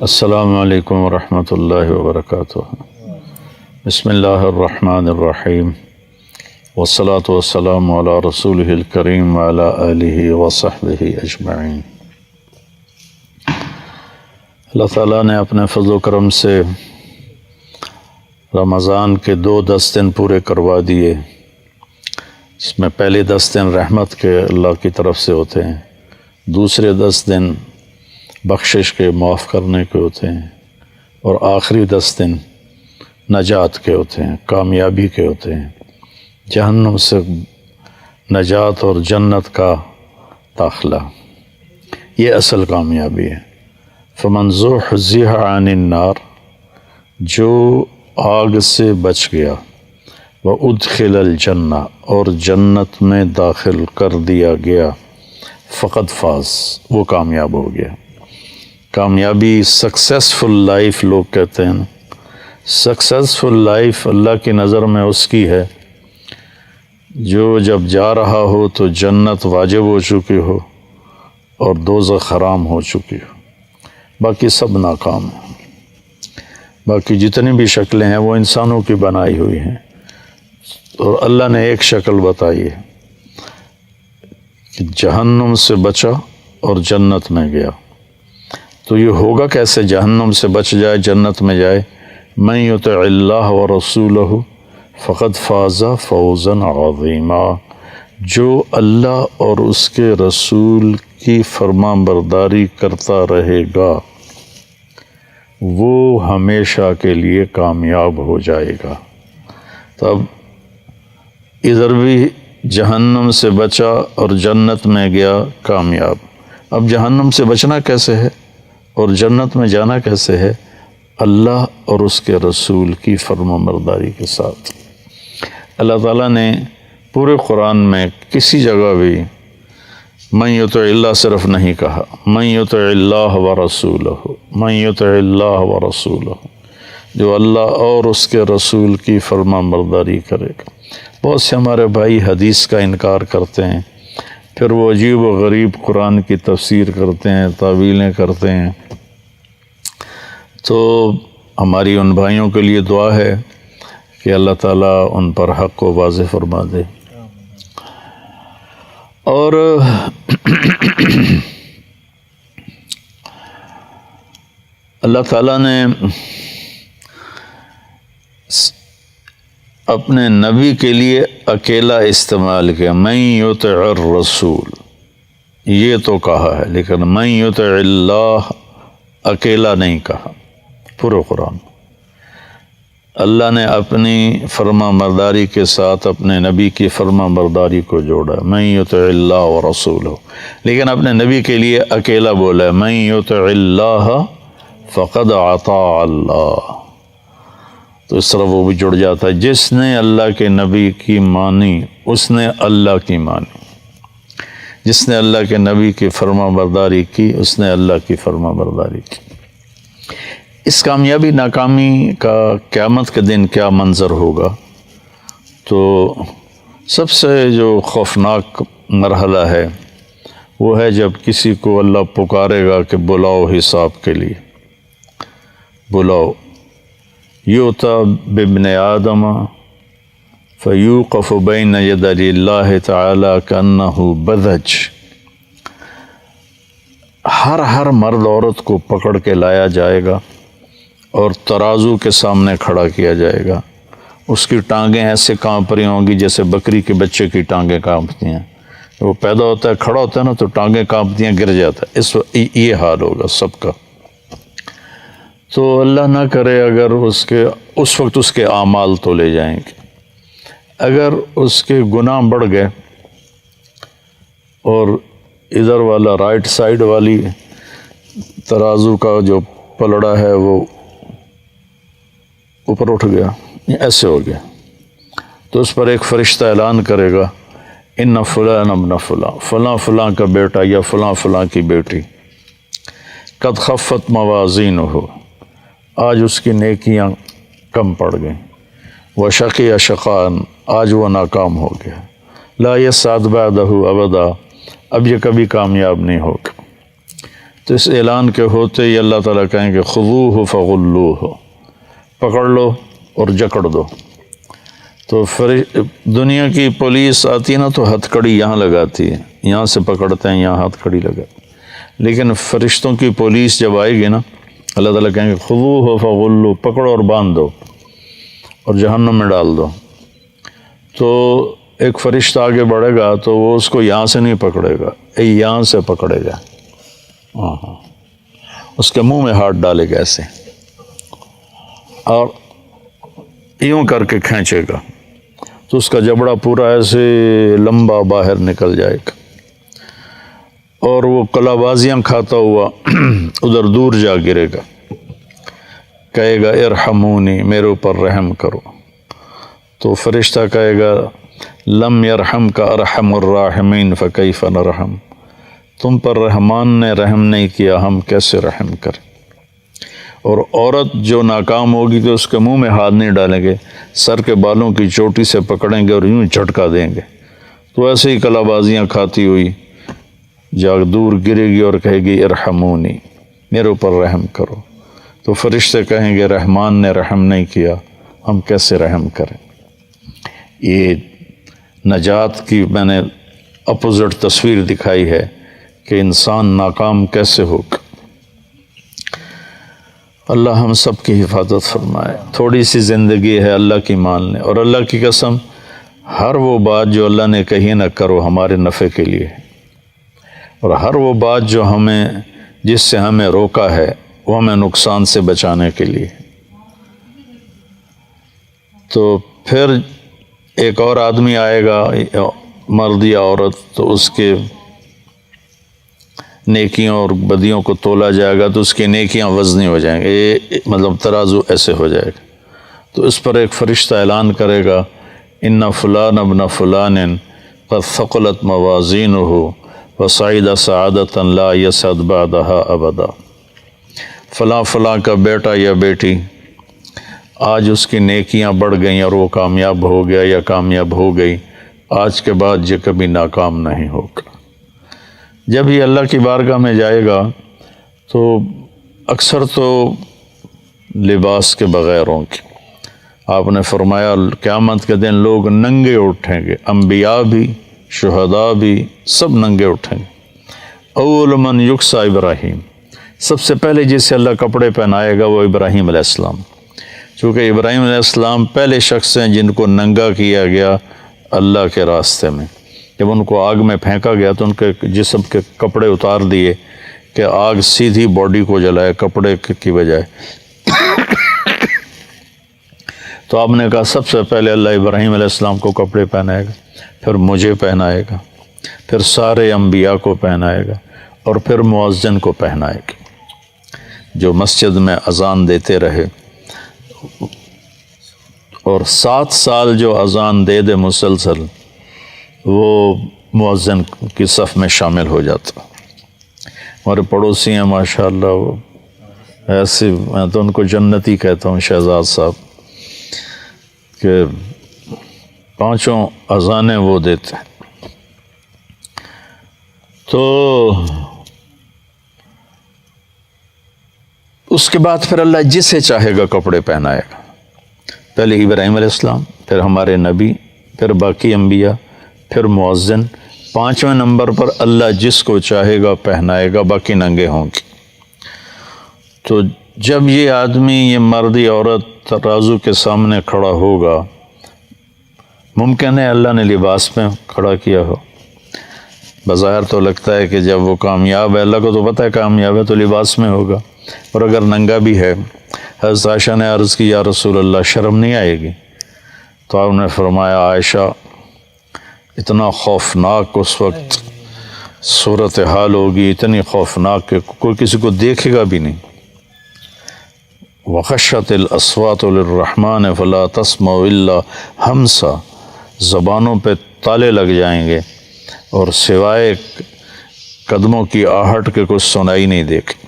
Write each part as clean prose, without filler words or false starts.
السلام علیکم ورحمۃ اللہ وبرکاتہ۔ بسم اللہ الرحمن الرحیم والصلاة والسلام علی رسولہ الکریم وعلی آلہ وصحبہ اجمعین۔ اللہ تعالیٰ نے اپنے فضل و کرم سے رمضان کے 10 دن پورے کروا دیے، اس میں پہلے 10 دن رحمت کے اللہ کی طرف سے ہوتے ہیں، دوسرے 10 دن بخشش کے معاف کرنے کے ہوتے ہیں، اور آخری 10 دن نجات کے ہوتے ہیں، کامیابی کے ہوتے ہیں، جہنم سے نجات اور جنت کا داخلہ، یہ اصل کامیابی ہے۔ فمن زحزح عن النار، جو آگ سے بچ گیا، وادخل الجنہ، اور جنت میں داخل کر دیا گیا، فقد فاز، وہ کامیاب ہو گیا۔ کامیابی سکسیسفل لائف لوگ کہتے ہیں، سکسیسفل لائف اللہ کی نظر میں اس کی ہے جو جب جا رہا ہو تو جنت واجب ہو چکی ہو اور دوزخ حرام ہو چکی ہو، باقی سب ناکام ہیں۔ باقی جتنی بھی شکلیں ہیں وہ انسانوں کی بنائی ہوئی ہیں، اور اللہ نے ایک شکل بتائی ہے کہ جہنم سے بچا اور جنت میں گیا۔ تو یہ ہوگا کیسے جہنم سے بچ جائے جنت میں جائے؟ من یطع اللہ ورسولہ فقد فاز فوزا عظیما، جو اللہ اور اس کے رسول کی فرما برداری کرتا رہے گا وہ ہمیشہ کے لیے کامیاب ہو جائے گا۔ تب ادھر بھی جہنم سے بچا اور جنت میں گیا، کامیاب۔ اب جہنم سے بچنا کیسے ہے اور جنت میں جانا کیسے ہے؟ اللہ اور اس کے رسول کی فرما برداری کے ساتھ۔ اللہ تعالیٰ نے پورے قرآن میں کسی جگہ بھی من یطع اللہ صرف نہیں کہا، من یطع اللہ ورسولہ، من یطع اللہ ورسولہ، جو اللہ اور اس کے رسول کی فرما برداری کرے گا۔ بہت سے ہمارے بھائی حدیث کا انکار کرتے ہیں، پھر وہ عجیب و غریب قرآن کی تفسیر کرتے ہیں، تعویلیں کرتے ہیں۔ تو ہماری ان بھائیوں کے لیے دعا ہے کہ اللہ تعالیٰ ان پر حق کو واضح فرما دے۔ اور اللہ تعالیٰ نے اپنے نبی کے لیے اکیلا استعمال کیا، من یطع الرسول، یہ تو کہا ہے، لیکن من یطع اللہ اکیلا نہیں کہا۔ پورے قرآن اللہ نے اپنی فرما برداری کے ساتھ اپنے نبی کی فرما برداری کو جوڑا، من یطع اللہ ورسولہ، لیکن اپنے نبی کے لیے اکیلا بولا ہے، من یطع اللہ فقد اطاع اللہ۔ تو اس طرح وہ بھی جڑ جاتا ہے، جس نے اللہ کے نبی کی مانی اس نے اللہ کی مانی، جس نے اللہ کے نبی کی فرما برداری کی اس نے اللہ کی فرما برداری کی۔ اس کامیابی ناکامی کا قیامت کے دن کیا منظر ہوگا؟ تو سب سے جو خوفناک مرحلہ ہے وہ ہے جب کسی کو اللہ پکارے گا کہ بلاؤ حساب کے لیے، بلاؤ۔ یؤتی بابن آدم فیوقف بین یدی اللہ تعالی کانہ بذج، ہر مرد عورت کو پکڑ کے لایا جائے گا اور ترازو کے سامنے کھڑا کیا جائے گا، اس کی ٹانگیں ایسے کانپ رہی ہوں گی جیسے بکری کے بچے کی ٹانگیں کانپتی ہیں۔ وہ پیدا ہوتا ہے، کھڑا ہوتا ہے نا تو ٹانگیں کانپتی ہیں، گر جاتا ہے۔ یہ حال ہوگا سب کا۔ تو اللہ نہ کرے اگر اس وقت اس کے اعمال تو لے جائیں گے، اگر اس کے گناہ بڑھ گئے اور ادھر والا رائٹ سائڈ والی ترازو کا جو پلڑا ہے وہ اوپر اٹھ گیا، ایسے ہو گیا، تو اس پر ایک فرشتہ اعلان کرے گا، ان فلان ابن فلاں، فلاں فلاں کا بیٹا یا فلاں فلاں کی بیٹی، قد خفت موازینہ، آج اس کی نیکیاں کم پڑ گئیں، وشقی شقاء، آج وہ ناکام ہو گیا، لا یسعد بعدہ ابدا، اب یہ کبھی کامیاب نہیں ہوگا۔ تو اس اعلان کے ہوتے ہی اللہ تعالیٰ کہیں کہ خذوہ فغلوہ، پکڑ لو اور جکڑ دو۔ تو دنیا کی پولیس آتی ہے نا تو ہتھ کڑی یہاں لگاتی ہے، یہاں سے پکڑتے ہیں، یہاں ہتھ کڑی لگا، لیکن فرشتوں کی پولیس جب آئے گی نا، اللہ تعالیٰ کہیں گے خذوہ فغلوہ، پکڑو اور باندھ دو اور جہنم میں ڈال دو۔ تو ایک فرشتہ آگے بڑھے گا تو وہ اس کو یہاں سے نہیں پکڑے گا، یہاں سے پکڑے گا، اس کے منہ میں ہاتھ ڈالے گا ایسے اور یوں کر کے کھینچے گا تو اس کا جبڑا پورا ایسے لمبا باہر نکل جائے گا، اور وہ کلا بازیاں کھاتا ہوا ادھر دور جا گرے گا، کہے گا ارحمونی، میرے اوپر رحم کرو۔ تو فرشتہ کہے گا لم یرحمک ارحم الراحمین فکیف نرحم، تم پر رحمان نے رحم نہیں کیا، ہم کیسے رحم کریں۔ اور عورت جو ناکام ہوگی تو اس کے منہ میں ہاتھ نہیں ڈالیں گے، سر کے بالوں کی چوٹی سے پکڑیں گے اور یوں جھٹکا دیں گے، تو ایسے ہی کلا بازیاں کھاتی ہوئی جا دور گرے گی اور کہے گی ارحمونی، میرے اوپر رحم کرو۔ تو فرشتے کہیں گے رحمان نے رحم نہیں کیا، ہم کیسے رحم کریں۔ یہ نجات کی میں نے اپوزٹ تصویر دکھائی ہے کہ انسان ناکام کیسے ہوگا۔ اللہ ہم سب کی حفاظت فرمائے۔ تھوڑی سی زندگی ہے، اللہ کی مان لیں، اور اللہ کی قسم ہر وہ بات جو اللہ نے کہی نہ کرو ہمارے نفع کے لیے ہے، اور ہر وہ بات جو جس سے ہمیں روکا ہے وہ ہمیں نقصان سے بچانے کے لیے۔ تو پھر ایک اور آدمی آئے گا، مرد یا عورت، تو اس کے نیکیوں اور بدیوں کو تولا جائے گا تو اس کی نیکیاں وزنی ہو جائیں گے، مطلب ترازو ایسے ہو جائے گا۔ تو اس پر ایک فرشتہ اعلان کرے گا ان فلان ابن فلان قد ثقلت موازینہ وصعد سعادۃ لا یسعد بعدها ابدا، فلاں فلاں کا بیٹا یا بیٹی آج اس کی نیکیاں بڑھ گئیں اور وہ کامیاب ہو گیا یا کامیاب ہو گئی، آج کے بعد یہ کبھی ناکام نہیں ہوگا۔ جب یہ اللہ کی بارگاہ میں جائے گا تو اکثر تو لباس کے بغیر ہوں گے۔ آپ نے فرمایا قیامت کے دن لوگ ننگے اٹھیں گے، انبیاء بھی، شہداء بھی، سب ننگے اٹھیں گے۔ اول من یکسا ابراہیم، سب سے پہلے جسے اللہ کپڑے پہنائے گا وہ ابراہیم علیہ السلام، چونکہ ابراہیم علیہ السلام پہلے شخص ہیں جن کو ننگا کیا گیا اللہ کے راستے میں۔ جب ان کو آگ میں پھینکا گیا تو ان کے جسم کے کپڑے اتار دیے کہ آگ سیدھی باڈی کو جلائے کپڑے کی بجائے۔ تو آپ نے کہا سب سے پہلے اللہ ابراہیم علیہ السلام کو کپڑے پہنائے گا، پھر مجھے پہنائے گا، پھر سارے انبیاء کو پہنائے گا، اور پھر مؤذن کو پہنائے گا جو مسجد میں اذان دیتے رہے، اور 7 سال جو اذان دے مسلسل وہ مؤذن کی صف میں شامل ہو جاتا۔ ہمارے پڑوسی ہیں ماشاءاللہ، وہ ایسے، میں تو ان کو جنتی کہتا ہوں، شہزاد صاحب، کہ 5 اذانیں وہ دیتے ہیں۔ تو اس کے بعد پھر اللہ جسے چاہے گا کپڑے پہنائے گا، پہلے ابراہیم علیہ السلام، پھر ہمارے نبی، پھر باقی انبیاء، پھر مؤذن، 5ویں نمبر پر اللہ جس کو چاہے گا پہنائے گا، باقی ننگے ہوں گے۔ تو جب یہ آدمی، یہ مرد یا عورت ترازو کے سامنے کھڑا ہوگا، ممکن ہے اللہ نے لباس میں کھڑا کیا ہو، بظاہر تو لگتا ہے کہ جب وہ کامیاب ہے، اللہ کو تو پتہ ہے کامیاب ہے تو لباس میں ہوگا، اور اگر ننگا بھی ہے، حضرت عائشہ نے عرض کی یا رسول اللہ شرم نہیں آئے گی؟ تو آپ نے فرمایا عائشہ اتنا خوفناک اس وقت صورتحال ہوگی، اتنی خوفناک کہ کوئی کسی کو دیکھے گا بھی نہیں۔ وَخَشَّتِ الْأَصْوَاتُ لِلرَّحْمَنِ فَلَا تَسْمَعُ إِلَّا ہمسا، زبانوں پہ تالے لگ جائیں گے اور سوائے قدموں کی آہٹ کے کچھ سنائی نہیں دے گی۔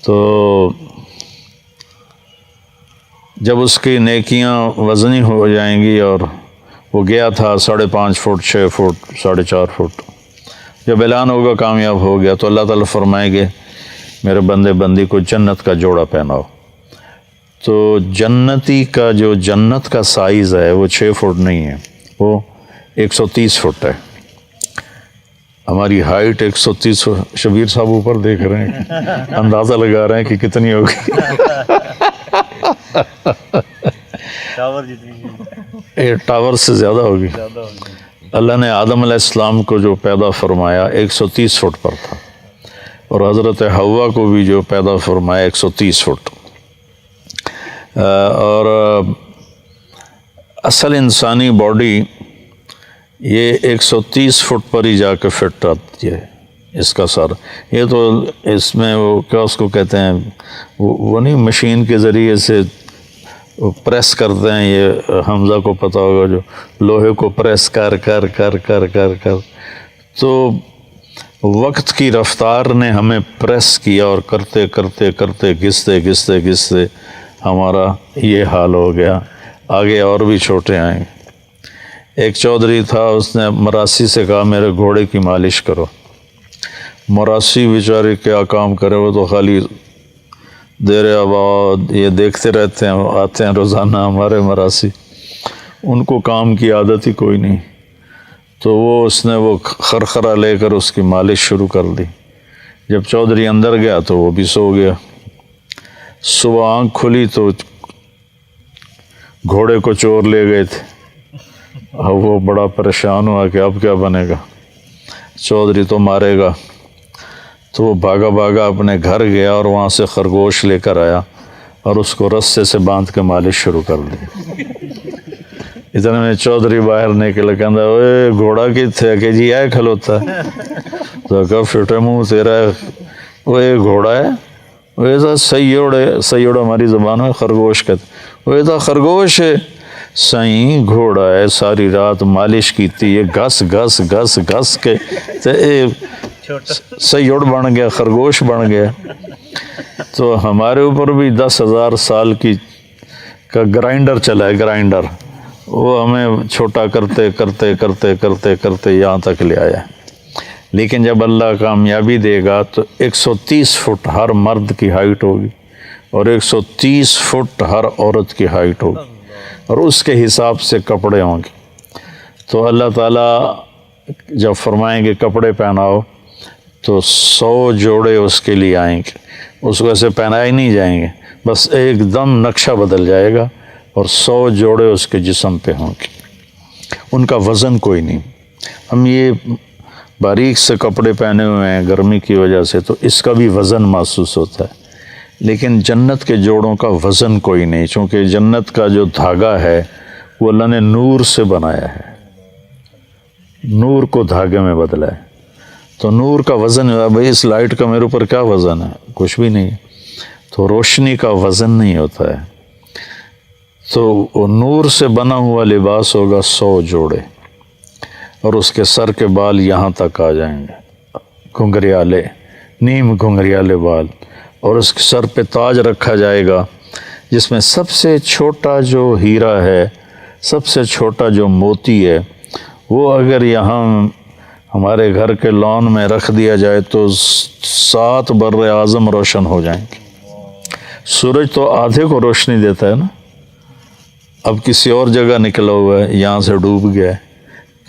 تو جب اس کی نیکیاں وزنی ہو جائیں گی، اور وہ گیا تھا 5.5 فٹ، 6 فٹ، 4.5 فٹ، جب اعلان ہوگا کامیاب ہو گیا تو اللہ تعالیٰ فرمائیں گے میرے بندے بندی کو جنت کا جوڑا پہناؤ. تو جنتی کا جو جنت کا سائز ہے وہ 6 فٹ نہیں ہے، وہ 130 فٹ ہے. ہماری ہائٹ 130 فٹ. شبیر صاحب اوپر دیکھ رہے ہیں، اندازہ لگا رہے ہیں کہ کتنی ہوگی. ٹاور سے زیادہ ہوگی. اللہ نے آدم علیہ السلام کو جو پیدا فرمایا 130 فٹ پر تھا، اور حضرت حوا کو بھی جو پیدا فرمایا 130 فٹ. اور اصل انسانی باڈی یہ 130 فٹ پر ہی جا کے فٹ آتی ہے. اس کا سر یہ تو اس میں وہ کیا اس کو کہتے ہیں، وہ نہیں مشین کے ذریعے سے پریس کرتے ہیں، یہ حمزہ کو پتہ ہوگا، جو لوہے کو پریس کر کر کر کر کر کر تو وقت کی رفتار نے ہمیں پریس کیا، اور کرتے کرتے کرتے گھستے گھستے گھستے ہمارا یہ حال ہو گیا. آگے اور بھی چھوٹے آئیں. ایک چودھری تھا، اس نے مراسی سے کہا میرے گھوڑے کی مالش کرو. مراسی بیچارے کیا کام کرے، وہ تو خالی دیر آباد یہ دیکھتے رہتے ہیں، آتے ہیں روزانہ ہمارے مراسی، ان کو کام کی عادت ہی کوئی نہیں. تو اس نے وہ خرخرہ لے کر اس کی مالش شروع کر دی. جب چودھری اندر گیا تو وہ بھی سو گیا. صبح آنکھ کھلی تو گھوڑے کو چور لے گئے تھے. اب وہ بڑا پریشان ہوا کہ اب کیا بنے گا، چودھری تو مارے گا. تو وہ بھاگا بھاگا اپنے گھر گیا اور وہاں سے خرگوش لے کر آیا اور اس کو رسے سے باندھ کے مالش شروع کر دی. اتنے میں چودھری باہر نکل کہندا اوے گھوڑا کتھے کہ جی ہے کھلوتا ہے. تو کہا فٹے منہ تیرا وہ گھوڑا ہے، وہ ایسا سیوڑ ہماری زبان میں خرگوش کہتے، وہ ایسا خرگوش ہے. سائیں گھوڑا ہے، ساری رات مالش کیتی ہے، گھس گھس گھس گھس کے سیوڑ بن گیا، خرگوش بن گیا. تو ہمارے اوپر بھی 10,000 سال کا گرائنڈر چلا ہے، گرائنڈر، وہ ہمیں چھوٹا کرتے کرتے کرتے کرتے کرتے یہاں تک لے آیا. لیکن جب اللہ کامیابی دے گا تو 130 فٹ ہر مرد کی ہائٹ ہوگی اور 130 فٹ ہر عورت کی ہائٹ ہوگی، اور اس کے حساب سے کپڑے ہوں گے. تو اللہ تعالیٰ جب فرمائیں گے کپڑے پہناؤ تو 100 جوڑے اس کے لیے آئیں گے. اس کو ایسے پہنائے نہیں جائیں گے، بس ایک دم نقشہ بدل جائے گا اور 100 جوڑے اس کے جسم پہ ہوں گے. ان کا وزن کوئی نہیں. ہم یہ باریک سے کپڑے پہنے ہوئے ہیں گرمی کی وجہ سے تو اس کا بھی وزن محسوس ہوتا ہے، لیکن جنت کے جوڑوں کا وزن کوئی نہیں، چونکہ جنت کا جو دھاگا ہے وہ اللہ نے نور سے بنایا ہے، نور کو دھاگے میں بدلا ہے. تو نور کا وزن ہے، بھائی اس لائٹ کا میرے اوپر کیا وزن ہے، کچھ بھی نہیں. تو روشنی کا وزن نہیں ہوتا ہے. تو وہ نور سے بنا ہوا لباس ہوگا 100 جوڑے، اور اس کے سر کے بال یہاں تک آ جائیں گے، گھنگریالے، نیم گھنگریالے بال. اور اس کے سر پہ تاج رکھا جائے گا جس میں سب سے چھوٹا جو ہیرا ہے، سب سے چھوٹا جو موتی ہے، وہ اگر یہاں ہمارے گھر کے لان میں رکھ دیا جائے تو 7 بر اعظم روشن ہو جائیں گے. سورج تو آدھے کو روشنی دیتا ہے نا، اب کسی اور جگہ نکلا ہوا ہے، یہاں سے ڈوب گیا ہے،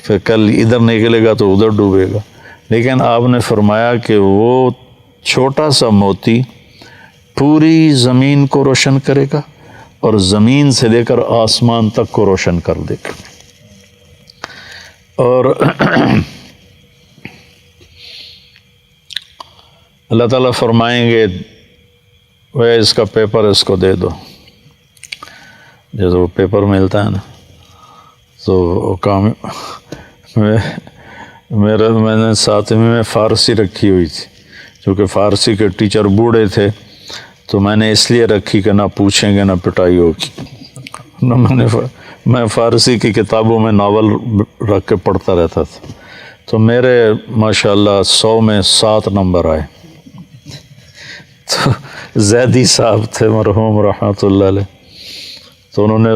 پھر کل ادھر نکلے گا تو ادھر ڈوبے گا. لیکن آپ نے فرمایا کہ وہ چھوٹا سا موتی پوری زمین کو روشن کرے گا اور زمین سے لے کر آسمان تک کو روشن کر دے گا. اور اللہ تعالیٰ فرمائیں گے وہ اس کا پیپر اس کو دے دو. جیسے وہ پیپر ملتا ہے نا، تو وہ کام میں نے ساتویں میں فارسی رکھی ہوئی تھی، چونکہ فارسی کے ٹیچر بوڑھے تھے تو میں نے اس لیے رکھی کہ نہ پوچھیں گے نہ پٹائی ہوگی. نہ میں فارسی کی کتابوں میں ناول رکھ کے پڑھتا رہتا تھا، تو میرے ماشاءاللہ 100 میں 7 نمبر آئے. تو زیدی صاحب تھے مرحوم رحمۃ اللہ علیہ، تو انہوں نے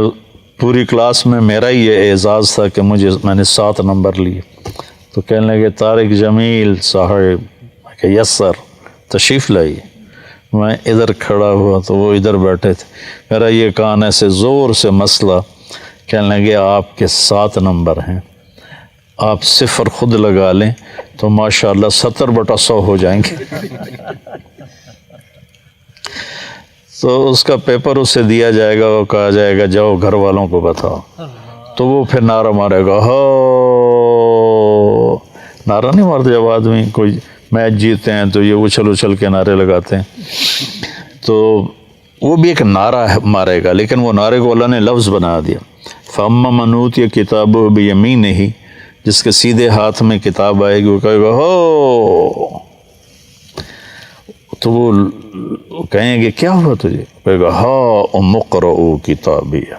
پوری کلاس میں میرا ہی یہ اعزاز تھا کہ میں نے 7 نمبر لیے. تو کہنے لگے طارق جمیل صاحب، کہ یس سر، تشریف لائیے۔ میں ادھر کھڑا ہوا تو وہ ادھر بیٹھے تھے، میرا یہ کان ایسے زور سے مسئلہ، کہنے لگے آپ کے 7 نمبر ہیں، آپ 0 خود لگا لیں تو ماشاءاللہ 70/100 ہو جائیں گے۔ تو اس کا پیپر اسے دیا جائے گا، وہ کہا جائے گا جاؤ گھر والوں کو بتاؤ، تو وہ پھر نعرہ مارے گا، ہو نعرہ نہیں مارتے جب آدمی کوئی میچ جیتے ہیں تو یہ اچھل اچھل کے نعرے لگاتے ہیں، تو وہ بھی ایک نعرہ مارے گا، لیکن وہ نعرے کو اللہ نے لفظ بنا دیا۔ فَأَمَّا مَنْ أُوتِيَ كِتَابَهُ بِيَمِينِهِ، جس کے سیدھے ہاتھ میں کتاب آئے گی وہ کہے گا ہو، تو وہ کہیں گے کیا ہوا تجھے؟ کہے گا ہا اقرؤ کتابیہ۔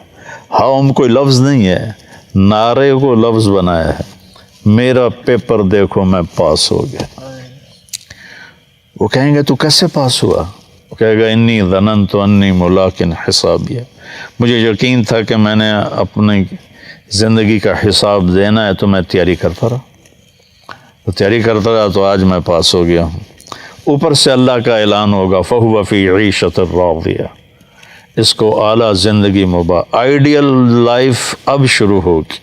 ہا کوئی لفظ نہیں ہے، نعرے کو لفظ بنایا ہے، میرا پیپر دیکھو میں پاس ہو گیا۔ وہ کہیں گے تو کیسے پاس ہوا؟ وہ کہے گا انی ظننت انی ملاق حسابیہ، مجھے یقین تھا کہ میں نے اپنی زندگی کا حساب دینا ہے تو میں تیاری کرتا رہا، تیاری کرتا رہا تو آج میں پاس ہو گیا ہوں۔ اوپر سے اللہ کا اعلان ہوگا فَهُوَ فِي عِيشَةٍ رَاضِيَةٍ، اس کو اعلیٰ زندگی آئیڈیل لائف اب شروع ہوگی،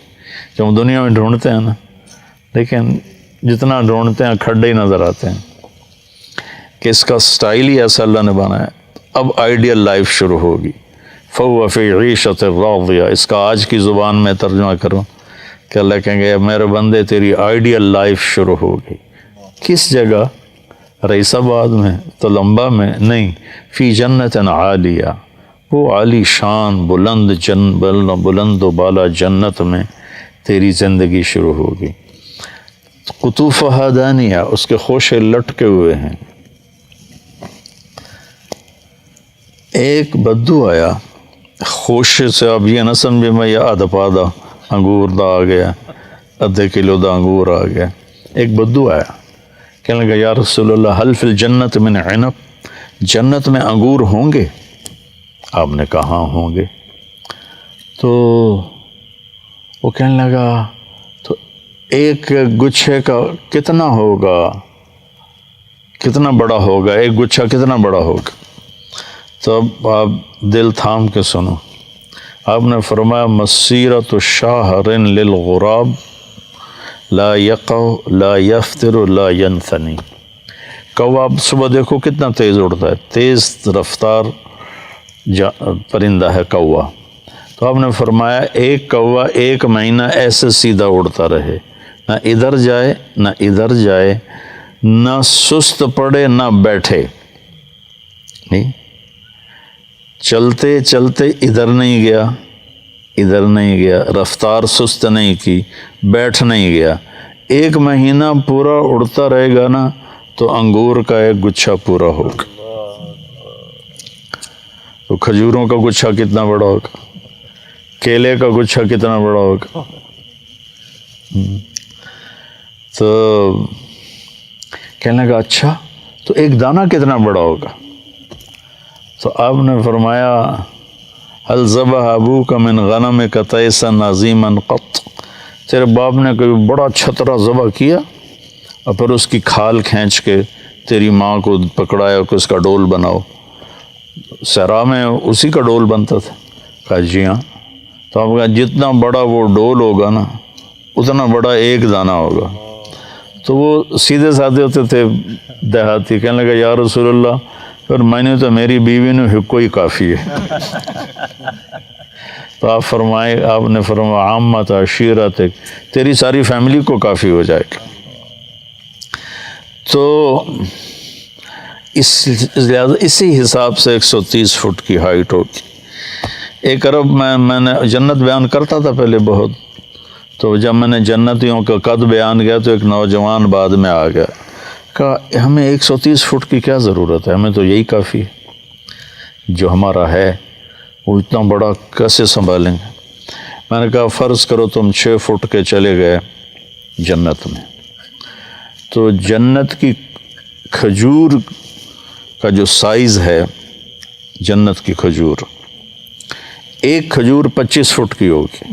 جو ہم دنیا میں ڈھونڈتے ہیں نا، لیکن جتنا ڈھونڈتے ہیں کھڈے ہی نظر آتے ہیں، کہ اس کا سٹائل ہی ایسا اللہ نے بنایا۔ اب آئیڈیل لائف شروع ہوگی، فَهُوَ فِي عِيشَةٍ رَاضِيَةٍ۔ اس کا آج کی زبان میں ترجمہ کروں کہ اللہ کہیں گے میرے بندے تیری آئیڈیل لائف شروع ہوگی۔ کس جگہ؟ رئیس آباد میں، تلمبا میں نہیں، فی جنت عالیہ، وہ عالی شان بلند و بالا جنت میں تیری زندگی شروع ہوگی۔ قطوفہا دانیہ، اس کے خوشے لٹکے ہوئے ہیں۔ ایک بدو آیا، خوشے سے آپ یہ نہ سمجھے میں یہ آدھا پادہ انگور دا آ گیا، آدھے کلو دا انگور آ گیا۔ ایک بدو آیا، کہنے لگا یا رسول اللہ حل فی الجنت من عنب، جنت میں انگور ہوں گے؟ آپ نے کہا ہاں ہوں گے۔ تو وہ کہنے لگا تو ایک گچھے کا کتنا ہوگا، کتنا بڑا ہوگا، ایک گچھا کتنا بڑا ہوگا؟ تو اب آپ دل تھام کے سنو، آپ نے فرمایا مسیرۃ شہر للغراب لا یقع لا یفتر لا ینثنی۔ کوا صبح دیکھو کتنا تیز اڑتا ہے، تیز رفتار پرندہ ہے کوا، تو آپ نے فرمایا ایک کوا 1 مہینہ ایسے سیدھا اڑتا رہے، نہ ادھر جائے نہ ادھر جائے، نہ سست پڑے نہ بیٹھے، نہیں چلتے چلتے ادھر نہیں گیا ادھر نہیں گیا، رفتار سست نہیں کی، بیٹھ نہیں گیا، 1 مہینہ پورا اڑتا رہے گا نا تو انگور کا ایک گچھا پورا ہوگا۔ تو کھجوروں کا گچھا کتنا بڑا ہوگا، کیلے کا گچھا کتنا بڑا ہوگا۔ تو کہنے لگا اچھا تو ایک دانہ کتنا بڑا ہوگا؟ تو آپ نے فرمایا هل ذبح ابوک من غنمک تیسا عظیما قط، تیرے باپ نے کوئی بڑا چھترا ذبح کیا اور پھر اس کی کھال کھینچ کے تیری ماں کو پکڑایا کہ اس کا ڈول بناؤ؟ صحرا میں اسی کا ڈول بنتا تھا۔ کہا جی ہاں۔ تو آپ کہا جتنا بڑا وہ ڈول ہوگا نا اتنا بڑا ایک دانہ ہوگا۔ تو وہ سیدھے سادھے ہوتے تھے دیہاتی، کہنے لگا یا رسول اللہ پھر میں نے تو میری بیوی نے حقوق ہی کافی ہے۔ تو آپ نے فرمایا عامت عشیرتک، تیری ساری فیملی کو کافی ہو جائے گا۔ تو اسی حساب سے 130 فٹ کی ہائٹ ہوگی۔ ایک عرب میں نے جنت بیان کرتا تھا پہلے بہت، تو جب میں نے جنتیوں کا قد بیان کیا تو ایک نوجوان بعد میں آ گیا، کہا ہمیں 130 فٹ کی کیا ضرورت ہے، ہمیں تو یہی کافی ہے، جو ہمارا ہے وہ اتنا بڑا کیسے سنبھالیں گے؟ میں نے کہا فرض کرو تم 6 فٹ کے چلے گئے جنت میں، تو جنت کی کھجور کا جو سائز ہے، جنت کی کھجور، ایک کھجور 25 فٹ کی ہوگی،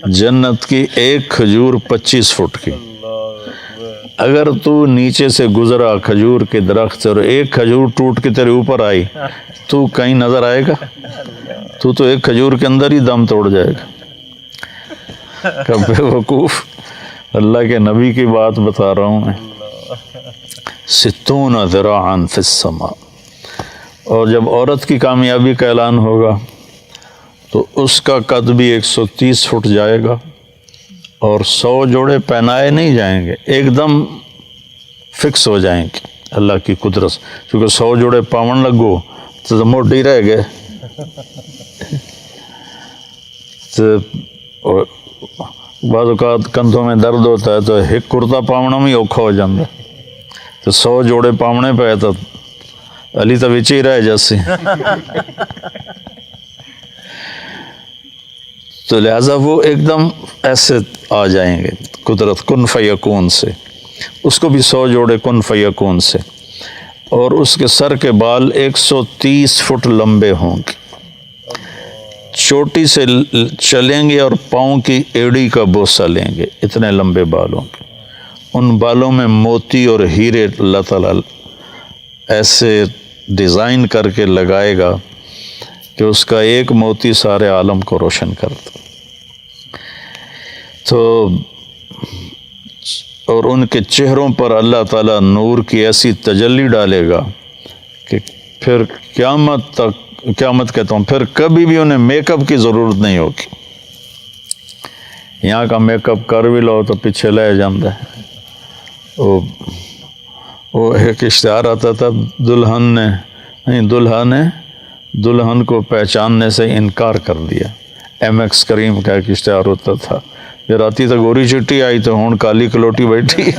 جنت کی ایک کھجور 25 فٹ کی. اگر تو نیچے سے گزرا کھجور کے درخت سے اور ایک کھجور ٹوٹ کے تیرے اوپر آئی تو کہیں نظر آئے گا؟ تو ایک کھجور کے اندر ہی دم توڑ جائے گا. کہ بے وقوف، اللہ کے نبی کی بات بتا رہا ہوں میں. 60 ذراعا فی السماء. اور جب عورت کی کامیابی کا اعلان ہوگا تو اس کا قد بھی 130 فٹ جائے گا اور 100 جوڑے پہنائے نہیں جائیں گے، ایک دم فکس ہو جائیں گے اللہ کی قدرت. کیونکہ 100 جوڑے پاون لگو تو موٹی رہ گئے. تو بعض اوقات کندھوں میں درد ہوتا ہے تو ایک کرتا پاونا میں اوکھا ہو جاتا. تو 100 جوڑے پاونے پہ تو علی تو وچ ہی رہ جیسے. تو لہٰذا وہ ایک دم ایسے آ جائیں گے قدرت کن فیکون سے. اس کو بھی 100 جوڑے کن فیکون سے. اور اس کے سر کے بال 130 فٹ لمبے ہوں گے. چوٹی سے چلیں گے اور پاؤں کی ایڑی کا بوسہ لیں گے، اتنے لمبے بال ہوں گے. ان بالوں میں موتی اور ہیرے اللہ تعالیٰ ایسے ڈیزائن کر کے لگائے گا کہ اس کا ایک موتی سارے عالم کو روشن کرتا. تو اور ان کے چہروں پر اللہ تعالیٰ نور کی ایسی تجلی ڈالے گا کہ پھر قیامت کہتا ہوں پھر کبھی بھی انہیں میک اپ کی ضرورت نہیں ہوگی. یہاں کا میک اپ کر بھی لو تو پیچھے لے جاندہ ہے. وہ ایک اشتہار آتا تھا، دلہا نے دلہن کو پہچاننے سے انکار کر دیا. ایم ایکس کریم کا ایک اشتہار ہوتا تھا، یہ راتی تو گوری چٹی آئی تو ہون کالی کلوٹی بیٹھی.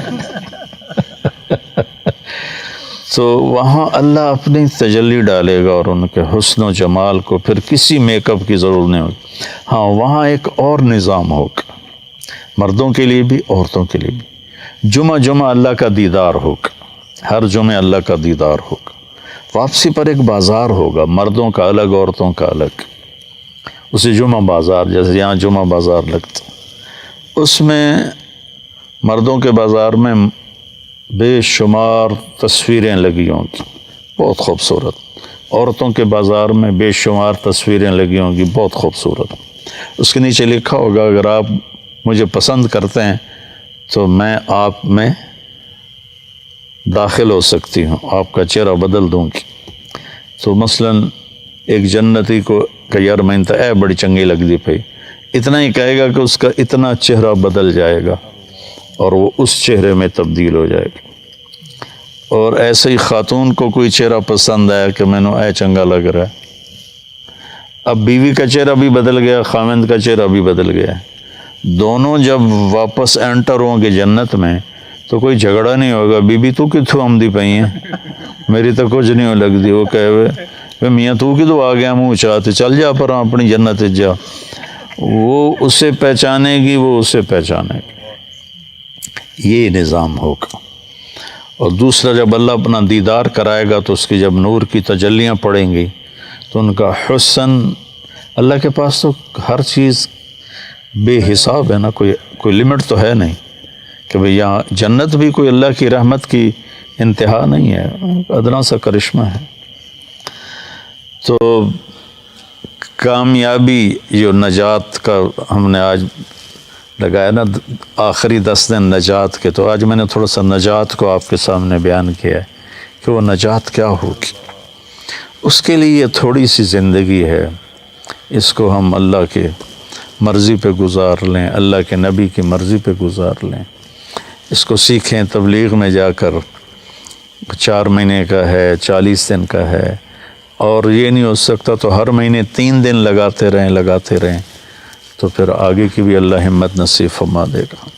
تو وہاں اللہ اپنی تجلی ڈالے گا اور ان کے حسن و جمال کو پھر کسی میک اپ کی ضرورت نہیں ہوگی. ہاں وہاں ایک اور نظام ہوگا، مردوں کے لیے بھی عورتوں کے لیے بھی. جمعہ اللہ کا دیدار ہوگا، ہر جمعہ اللہ کا دیدار ہوگا. واپسی پر ایک بازار ہوگا، مردوں کا الگ عورتوں کا الگ. اسے جمعہ بازار، جیسے یہاں جمعہ بازار لگتا، اس میں مردوں کے بازار میں بے شمار تصویریں لگی ہوں گی بہت خوبصورت. عورتوں کے بازار میں بے شمار تصویریں لگی ہوں گی بہت خوبصورت. اس کے نیچے لکھا ہوگا اگر آپ مجھے پسند کرتے ہیں تو میں آپ میں داخل ہو سکتی ہوں، آپ کا چہرہ بدل دوں گی. تو مثلاً ایک جنتی کو کہ یار میں تو بڑی چنگی لگ دی پئی، اتنا ہی کہے گا کہ اس کا اتنا چہرہ بدل جائے گا اور وہ اس چہرے میں تبدیل ہو جائے گا. اور ایسے ہی خاتون کو کوئی چہرہ پسند آیا کہ میں نے چنگا لگ رہا ہے، اب بیوی کا چہرہ بھی بدل گیا، خاوند کا چہرہ بھی بدل گیا. دونوں جب واپس انٹر ہوں گے جنت میں تو کوئی جھگڑا نہیں ہوگا. بی بی تو کتوں آمدی پئی ہیں، میری تو کچھ نہیں ہو لگتی. وہ کہے میاں تو کتوں آ گیا منہ چاہتے، چل جا پر اپنی جنت جا. وہ اسے پہچانے گی، وہ اسے پہچانے گی. یہ نظام ہوگا. اور دوسرا جب اللہ اپنا دیدار کرائے گا تو اس کی جب نور کی تجلیاں پڑیں گی تو ان کا حسن، اللہ کے پاس تو ہر چیز بے حساب ہے نا، کوئی لمٹ تو ہے نہیں کہ بھئی یہاں جنت بھی کوئی اللہ کی رحمت کی انتہا نہیں ہے، ادنا سا کرشمہ ہے. تو کامیابی جو نجات کا ہم نے آج لگایا نا، آخری 10 دن نجات کے، تو آج میں نے تھوڑا سا نجات کو آپ کے سامنے بیان کیا ہے کہ وہ نجات کیا ہوگی. اس کے لیے یہ تھوڑی سی زندگی ہے، اس کو ہم اللہ کے مرضی پہ گزار لیں، اللہ کے نبی کی مرضی پہ گزار لیں. اس کو سیکھیں. تبلیغ میں جا کر 4 مہینے کا ہے، 40 دن کا ہے، اور یہ نہیں ہو سکتا تو ہر مہینے 3 دن لگاتے رہیں تو پھر آگے کی بھی اللہ ہمت نصیب فرما دے گا.